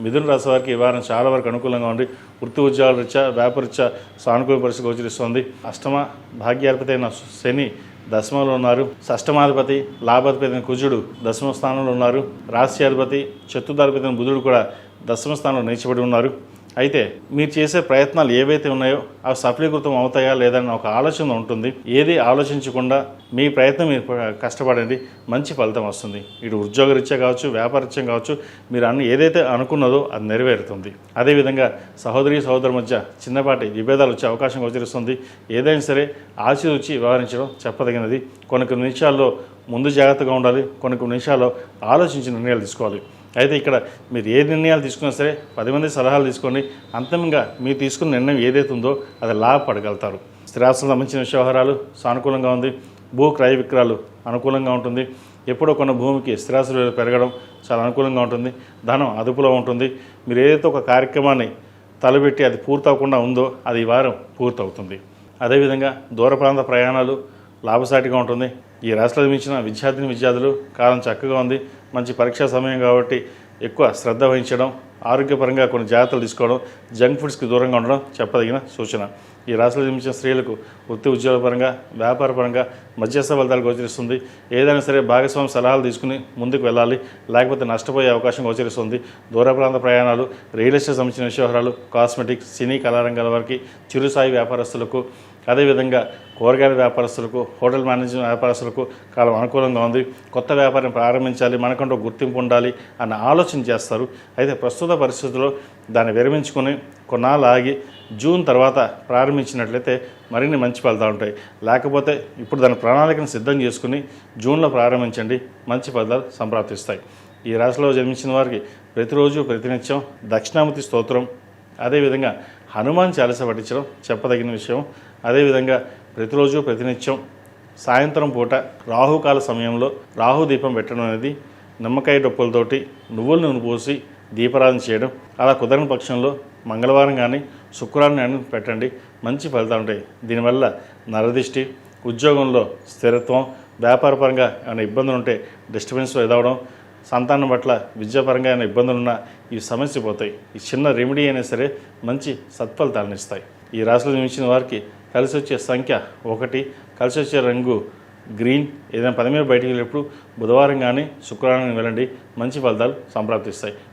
మిథున రాశి వారికి ఈ వారం చాలా వరకు అనుకూలంగా ఉంది. వృత్తి ఉద్యోగాల రీత్యా వ్యాపారరీత్యా సానుకూల పరిస్థితి గోచరిస్తోంది. అష్టమ భాగ్యాధిపతి అయిన శని దశమంలో ఉన్నారు. షష్టమాధిపతి లాభాధిపతి అయిన కుజుడు దశమ స్థానంలో ఉన్నారు. రాశ్యాధిపతి చతుర్థాధిపతి అయిన బుధుడు కూడా దశమ స్థానంలో నిలిచిబడి ఉన్నారు. అయితే మీరు చేసే ప్రయత్నాలు ఏవైతే ఉన్నాయో అవి సఫలీకృతం అవుతాయా లేదన్న ఒక ఆలోచన ఉంటుంది. ఏది ఆలోచించకుండా మీ ప్రయత్నం మీరు కష్టపడండి, మంచి ఫలితం వస్తుంది. ఇటు ఉద్యోగరీత్యా కావచ్చు, వ్యాపారరీత్యం కావచ్చు, మీరు ఏదైతే అనుకున్నదో అది నెరవేరుతుంది. అదేవిధంగా సహోదరుల మధ్య చిన్నపాటి విభేదాలు వచ్చే అవకాశం గోచరిస్తుంది. ఏదైనా సరే ఆచితూచి వ్యవహరించడం చెప్పదగినది. కొన్ని నిమిషాల్లో ముందు జాగ్రత్తగా ఉండాలి, కొన్ని నిమిషాల్లో ఆలోచించి నిర్ణయాలు తీసుకోవాలి. అయితే ఇక్కడ మీరు ఏ నిర్ణయాలు తీసుకున్నా సరే 10 మంది సలహాలు తీసుకొని అంతిమంగా మీరు తీసుకున్న నిర్ణయం ఏదైతే ఉందో అది లాభపడగలుగుతారు. స్థిరాస్తులకు సంబంధించిన వ్యవహారాలు సానుకూలంగా ఉంది. భూ క్రయ విక్రయాలు అనుకూలంగా ఉంటుంది. ఎప్పుడో కొన్న భూమికి స్థిరాస్తులు పెరగడం చాలా అనుకూలంగా ఉంటుంది. ధనం అదుపులో ఉంటుంది. మీరు ఏదైతే ఒక కార్యక్రమాన్ని తలపెట్టి అది పూర్తవకుండా ఉందో అది ఈ వారం పూర్తవుతుంది. అదేవిధంగా దూర ప్రాంత ప్రయాణాలు లాభసాటిగా ఉంటుంది. ఈ రాశిలో జన్మించిన విద్యార్థులు కాలం చక్కగా ఉంది. మంచి పరీక్షా సమయం కాబట్టి ఎక్కువ శ్రద్ధ వహించడం, ఆరోగ్యపరంగా కొన్ని జాగ్రత్తలు తీసుకోవడం, జంక్ ఫుడ్స్కి దూరంగా ఉండడం చెప్పదగిన సూచన. ఈ రాశిలో జన్మించిన స్త్రీలకు వృత్తి ఉద్యోగపరంగా వ్యాపారపరంగా మధ్యస్థ ఫలితాలు గోచరిస్తుంది. ఏదైనా సరే భాగస్వామి సలహాలు తీసుకుని ముందుకు వెళ్ళాలి, లేకపోతే నష్టపోయే అవకాశం గోచరిస్తుంది. దూర ప్రాంత ప్రయాణాలు, రియల్ ఎస్టేట్ సంబంధించిన వ్యవహారాలు, కాస్మెటిక్స్, సినీ కళారంగాల వారికి, చిరుసాయి వ్యాపారస్తులకు, అదేవిధంగా కూరగాయల వ్యాపారస్తులకు, హోటల్ మేనేజ్మెంట్ వ్యాపారస్తులకు కాలం అనుకూలంగా ఉంది. కొత్త వ్యాపారం ప్రారంభించాలి, మనకంటూ గుర్తింపు ఉండాలి అన్న ఆలోచన చేస్తారు. అయితే ప్రస్తుత పరిస్థితుల్లో దాన్ని విరమించుకొని కొన్నాళ్ళు ఆగి జూన్ తర్వాత ప్రారంభించినట్లయితే మరిన్ని మంచి ఫలితాలు ఉంటాయి. లేకపోతే ఇప్పుడు దాని ప్రణాళికను సిద్ధం చేసుకుని జూన్లో ప్రారంభించండి, మంచి ఫలితాలు సంప్రాప్తిస్తాయి. ఈ రాశిలో జన్మించిన వారికి ప్రతిరోజు ప్రతినిత్యం దక్షిణామూర్తి స్తోత్రం, అదేవిధంగా హనుమాన్ చాలీసా పఠించడం చెప్పదగిన విషయం. అదేవిధంగా ప్రతిరోజు ప్రతినిత్యం సాయంత్రం పూట రాహుకాల సమయంలో రాహు దీపం పెట్టడం అనేది నిమ్మకాయ డొప్పులతోటి నువ్వుల నూనె పోసి దీపారాధన చేయడం, అలా కుదరని పక్షంలో మంగళవారం కానీ శుక్రవారం కానీ పెట్టండి, మంచి ఫలితాలు ఉంటాయి. దీనివల్ల నరదిష్టి, ఉద్యోగంలో స్థిరత్వం, వ్యాపారపరంగా ఏమైనా ఇబ్బందులు ఉంటే డిస్టర్బెన్స్ ఎదవడం, సంతానం పట్ల విద్యాపరంగా ఏమైనా ఇబ్బందులున్నా ఈ సమస్య పోతాయి. ఈ చిన్న రెమెడీ అయినా సరే మంచి సత్ఫలితాలను ఇస్తాయి. ఈ రాశిలో జన్మించిన వారికి కలిసి వచ్చే సంఖ్య 1, కలిసి వచ్చే రంగు గ్రీన్. ఏదైనా పని మీద బయటికి వెళ్ళేటప్పుడు బుధవారం కానీ శుక్రవారం వెళ్ళండి, మంచి ఫలితాలు సంప్రాప్తిస్తాయి.